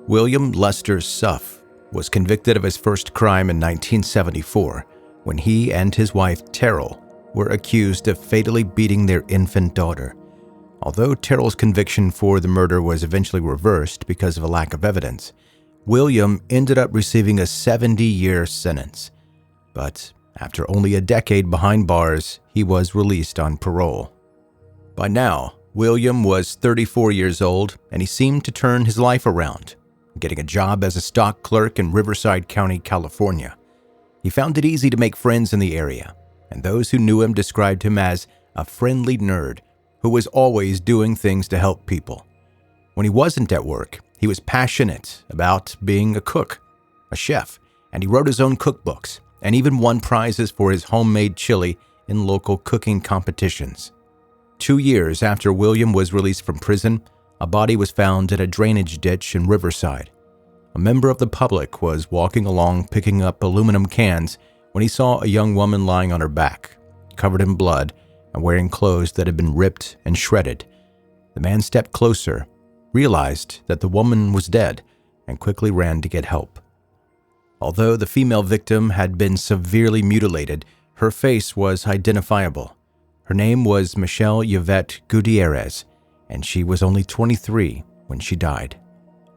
William Lester Suff was convicted of his first crime in 1974 when he and his wife, Terrell, were accused of fatally beating their infant daughter. Although Terrell's conviction for the murder was eventually reversed because of a lack of evidence, William ended up receiving a 70-year sentence. But after only a decade behind bars, he was released on parole. By now, William was 34 years old, and he seemed to turn his life around, getting a job as a stock clerk in Riverside County, California. He found it easy to make friends in the area, and those who knew him described him as a friendly nerd who was always doing things to help people. When he wasn't at work, he was passionate about being a cook, a chef, and he wrote his own cookbooks and even won prizes for his homemade chili in local cooking competitions. 2 years after William was released from prison, a body was found in a drainage ditch in Riverside. A member of the public was walking along picking up aluminum cans when he saw a young woman lying on her back, covered in blood and wearing clothes that had been ripped and shredded. The man stepped closer, realized that the woman was dead, and quickly ran to get help. Although the female victim had been severely mutilated, her face was identifiable. Her name was Michelle Yvette Gutierrez, and she was only 23 when she died.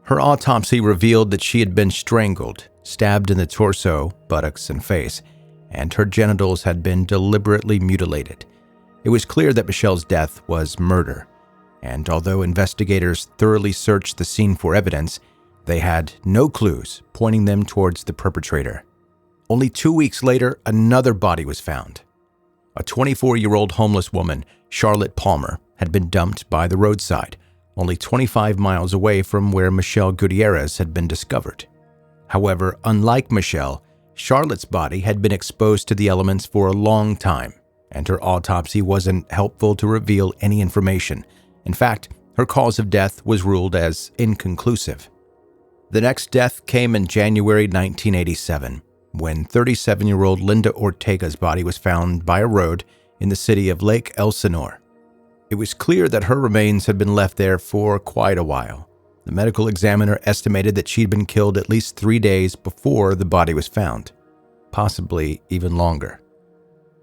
Her autopsy revealed that she had been strangled, stabbed in the torso, buttocks, and face, and her genitals had been deliberately mutilated. It was clear that Michelle's death was murder, and although investigators thoroughly searched the scene for evidence, they had no clues pointing them towards the perpetrator. Only 2 weeks later, another body was found. A 24-year-old homeless woman, Charlotte Palmer, had been dumped by the roadside, only 25 miles away from where Michelle Gutierrez had been discovered. However, unlike Michelle, Charlotte's body had been exposed to the elements for a long time, and her autopsy wasn't helpful to reveal any information. In fact, her cause of death was ruled as inconclusive. The next death came in January 1987, when 37-year-old Linda Ortega's body was found by a road in the city of Lake Elsinore. It was clear that her remains had been left there for quite a while. The medical examiner estimated that she'd been killed at least 3 days before the body was found, possibly even longer.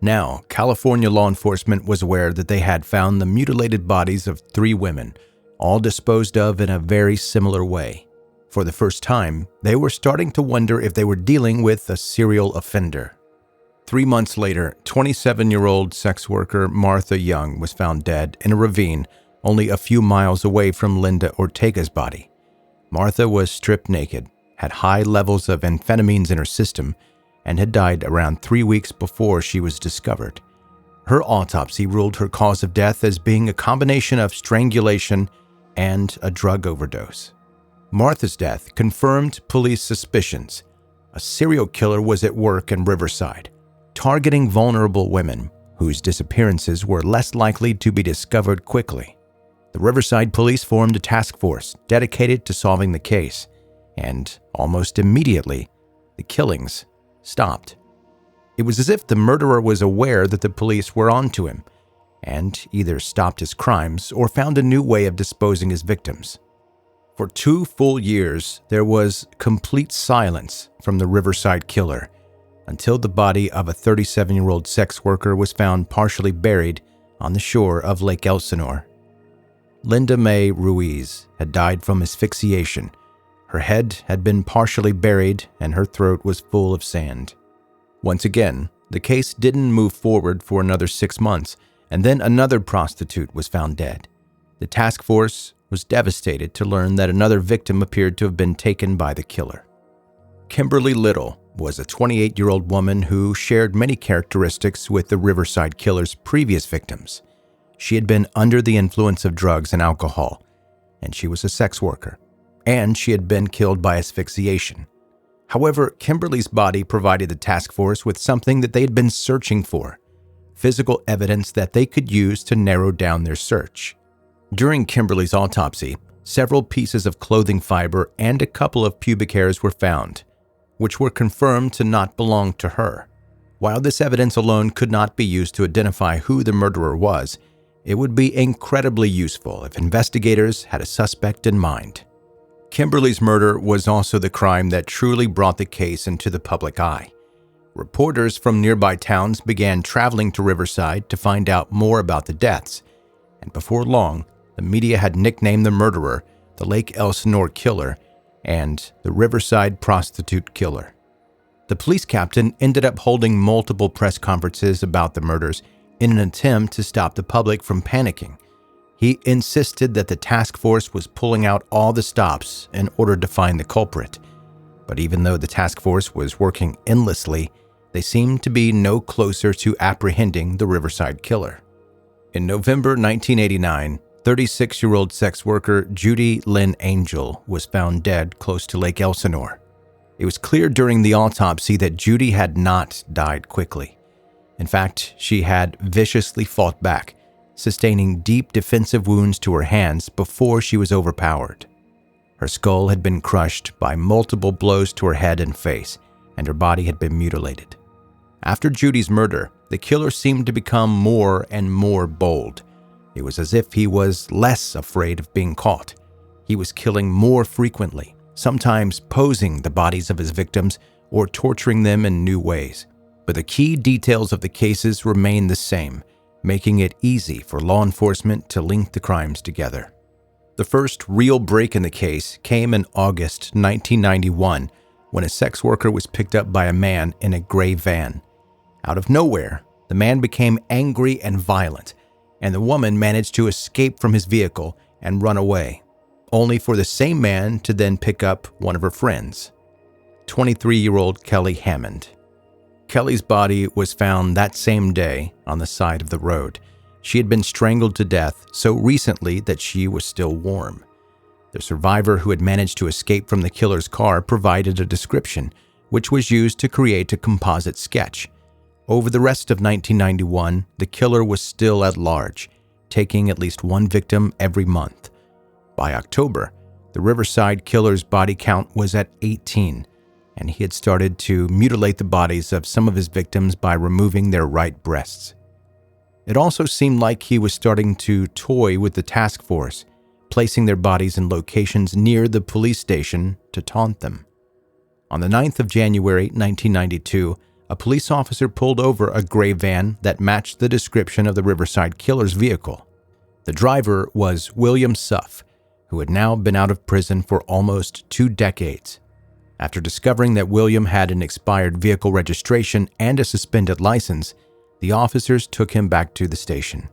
Now, California law enforcement was aware that they had found the mutilated bodies of 3 women, all disposed of in a very similar way. For the first time, they were starting to wonder if they were dealing with a serial offender. 3 months later, 27-year-old sex worker Martha Young was found dead in a ravine only a few miles away from Linda Ortega's body. Martha was stripped naked, had high levels of amphetamines in her system, and had died around 3 weeks before she was discovered. Her autopsy ruled her cause of death as being a combination of strangulation and a drug overdose. Martha's death confirmed police suspicions. A serial killer was at work in Riverside, targeting vulnerable women whose disappearances were less likely to be discovered quickly. The Riverside police formed a task force dedicated to solving the case, and almost immediately, the killings stopped. It was as if the murderer was aware that the police were onto him, and either stopped his crimes or found a new way of disposing his victims. For 2 full years, there was complete silence from the Riverside Killer until the body of a 37-year-old sex worker was found partially buried on the shore of Lake Elsinore. Linda Mae Ruiz had died from asphyxiation. Her head had been partially buried and her throat was full of sand. Once again, the case didn't move forward for another 6 months, and then another prostitute was found dead. The task force was devastated to learn that another victim appeared to have been taken by the killer. Kimberly Little was a 28-year-old woman who shared many characteristics with the Riverside Killer's previous victims. She had been under the influence of drugs and alcohol, and she was a sex worker, and she had been killed by asphyxiation. However, Kimberly's body provided the task force with something that they had been searching for: physical evidence that they could use to narrow down their search. During Kimberly's autopsy, several pieces of clothing fiber and a couple of pubic hairs were found, which were confirmed to not belong to her. While this evidence alone could not be used to identify who the murderer was, it would be incredibly useful if investigators had a suspect in mind. Kimberly's murder was also the crime that truly brought the case into the public eye. Reporters from nearby towns began traveling to Riverside to find out more about the deaths, and before long, the media had nicknamed the murderer the Lake Elsinore Killer and the Riverside Prostitute Killer. The police captain ended up holding multiple press conferences about the murders in an attempt to stop the public from panicking. He insisted that the task force was pulling out all the stops in order to find the culprit. But even though the task force was working endlessly, they seemed to be no closer to apprehending the Riverside Killer. In November 1989, 36-year-old sex worker Judy Lynn Angel was found dead close to Lake Elsinore. It was clear during the autopsy that Judy had not died quickly. In fact, she had viciously fought back, sustaining deep defensive wounds to her hands before she was overpowered. Her skull had been crushed by multiple blows to her head and face, and her body had been mutilated. After Judy's murder, the killer seemed to become more and more bold. It was as if he was less afraid of being caught. He was killing more frequently, sometimes posing the bodies of his victims or torturing them in new ways. But the key details of the cases remained the same, making it easy for law enforcement to link the crimes together. The first real break in the case came in August 1991, when a sex worker was picked up by a man in a gray van. Out of nowhere, the man became angry and violent, and the woman managed to escape from his vehicle and run away, only for the same man to then pick up one of her friends, 23-year-old Kelly Hammond. Kelly's body was found that same day on the side of the road. She had been strangled to death so recently that she was still warm. The survivor who had managed to escape from the killer's car provided a description, which was used to create a composite sketch. Over the rest of 1991, the killer was still at large, taking at least one victim every month. By October, the Riverside Killer's body count was at 18, and he had started to mutilate the bodies of some of his victims by removing their right breasts. It also seemed like he was starting to toy with the task force, placing their bodies in locations near the police station to taunt them. On the 9th of January 1992, a police officer pulled over a gray van that matched the description of the Riverside Killer's vehicle. The driver was William Suff, who had now been out of prison for almost 2 decades. After discovering that William had an expired vehicle registration and a suspended license, the officers took him back to the station.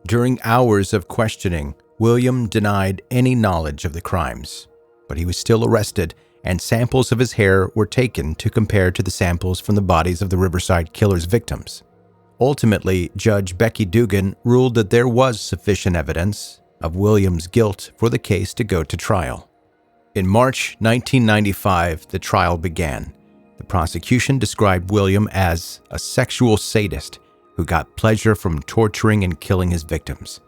During hours of questioning, William denied any knowledge of the crimes, but he was still arrested, and samples of his hair were taken to compare to the samples from the bodies of the Riverside Killer's victims. Ultimately, Judge Becky Dugan ruled that there was sufficient evidence of William's guilt for the case to go to trial. In March 1995, the trial began. The prosecution described William as a sexual sadist who got pleasure from torturing and killing his victims.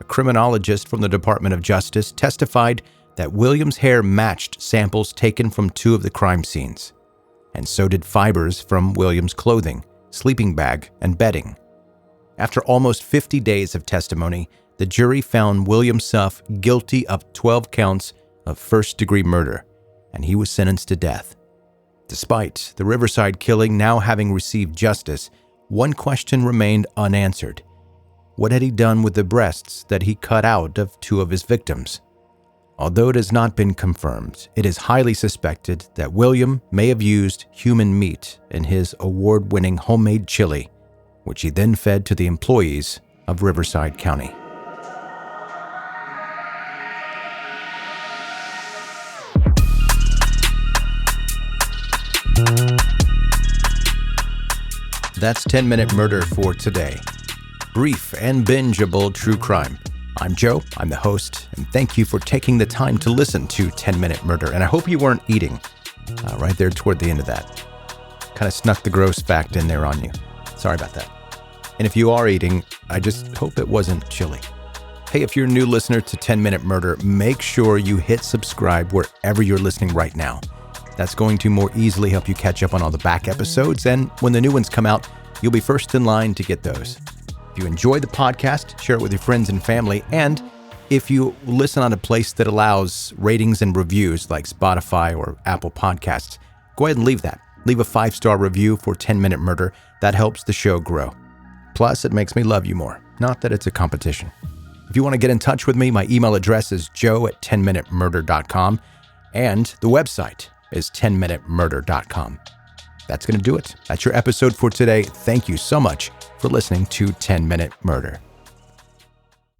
A criminologist from the Department of Justice testified that William's hair matched samples taken from 2 of the crime scenes, and so did fibers from William's clothing, sleeping bag, and bedding. After almost 50 days of testimony, the jury found William Suff guilty of 12 counts of first-degree murder, and he was sentenced to death. Despite the Riverside killing now having received justice, one question remained unanswered. What had he done with the breasts that he cut out of 2 of his victims? Although it has not been confirmed, it is highly suspected that William may have used human meat in his award-winning homemade chili, which he then fed to the employees of Riverside County. That's 10-Minute Murder for today. Brief and bingeable true crime. I'm Joe, I'm the host, and thank you for taking the time to listen to 10-Minute Murder, and I hope you weren't eating right there toward the end of that. Kind of snuck the gross fact in there on you. Sorry about that. And if you are eating, I just hope it wasn't chili. Hey, if you're a new listener to 10-Minute Murder, make sure you hit subscribe wherever you're listening right now. That's going to more easily help you catch up on all the back episodes, and when the new ones come out, you'll be first in line to get those. If you enjoy the podcast, share it with your friends and family, and If you listen on a place that allows ratings and reviews like Spotify or Apple Podcasts, go ahead and leave that. Leave a 5-star review for 10 Minute Murder. That helps the show grow. Plus, it makes me love you more. Not that it's a competition. If you want to get in touch with me, my email address is joe@10minutemurder.com, and the website is 10minutemurder.com. That's going to do it. That's your episode for today. Thank you so much for listening to 10 Minute Murder.